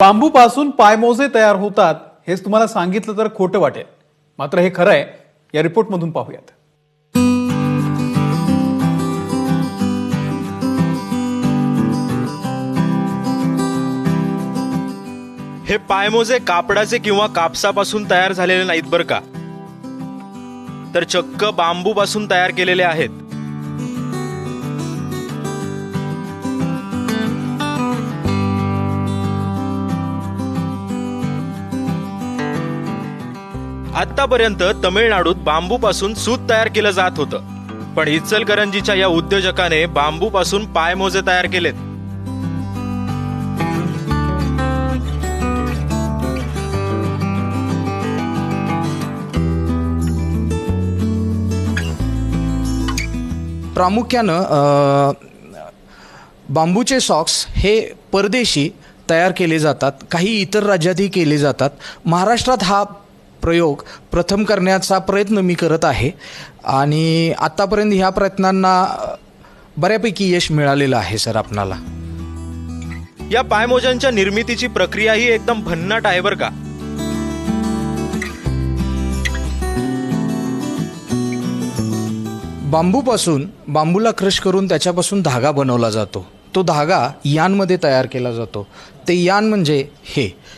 बांबूपासून पायमोजे तयार होतात हेच तुम्हाला सांगितलं तर खोटं वाटेल, मात्र हे खरं आहे. या रिपोर्टमधून पाहूयात. हे पायमोजे कापडाचे किंवा कापसापासून तयार झालेले नाहीत बरं का, तर चक्क बांबूपासून तयार केलेले आहेत. आतापर्यंत तमिळनाडूत बांबूपासून सूत तयार केलं जात होतं, पण इचलकरंजीच्या या उद्योजकाने बांबूपासून पायमोजे तयार केलेत. प्रामुख्यानं बांबूचे सॉक्स हे परदेशी तयार केले जातात, काही इतर राज्यातही केले जातात. महाराष्ट्रात हा प्रयोग प्रथम करण्याचा प्रयत्न मी करत आहे आणि आत्तापर्यंत ह्या प्रयत्नांना बऱ्यापैकी यश मिळालेलं आहे सर आपणाला. या पायमोज्यांच्या निर्मितीची प्रक्रिया ही एकदम भन्नाट आहे बरं का. बांबूला क्रश करून त्याच्यापासून धागा बनवला जातो. तो धागा यानमध्ये तयार केला जातो. ते यान म्हणजे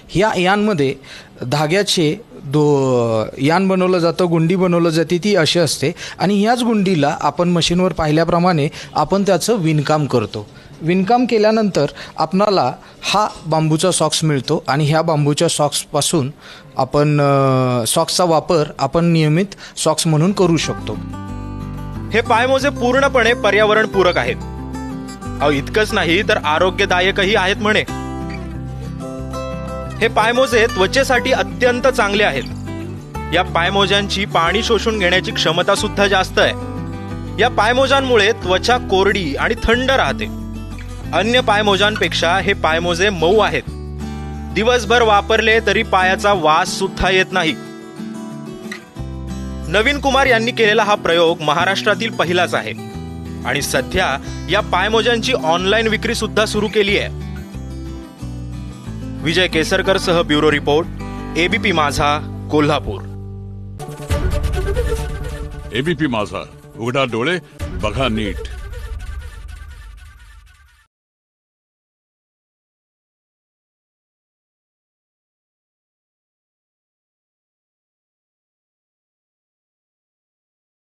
ह्या यानमध्ये धाग्याचे यान बनवलं जातं, गुंडी बनवलं जाते, ती अशी असते आणि ह्याच गुंडीला आपण मशीनवर पाहिल्याप्रमाणे आपण त्याचं विणकाम करतो. विणकाम केल्यानंतर आपणाला हा बांबूचा सॉक्स मिळतो आणि ह्या बांबूच्या सॉक्सपासून आपण सॉक्सचा वापर आपण नियमित सॉक्स म्हणून करू शकतो. हे पायमोजे पूर्णपणे पर्यावरणपूरक आहेत. इतकंच नाही तर आरोग्यदायकही आहेत म्हणे. हे पायमोजे त्वचेसाठी अत्यंत चांगले आहेत. या पायमोज्यांची पाणी शोषून घेण्याची क्षमता सुद्धा जास्त आहे. या पायमोज्यांमुळे त्वचा कोरडी आणि थंड राहते. अन्य पायमोज्यांपेक्षा हे पायमोजे मऊ आहेत. दिवसभर वापरले तरी पायाचा वास सुद्धा येत नाही. नवीन कुमार यांनी केलेला हा प्रयोग महाराष्ट्रातील पहिलाच आहे आणि सध्या या पायमोज्यांची ऑनलाईन विक्री सुद्धा सुरू केली आहे. विजय केसरकर सह ब्युरो रिपोर्ट, एबीपी माझा, कोल्हापूर. एबीपी माझा, उघडा डोळे बघा नीट.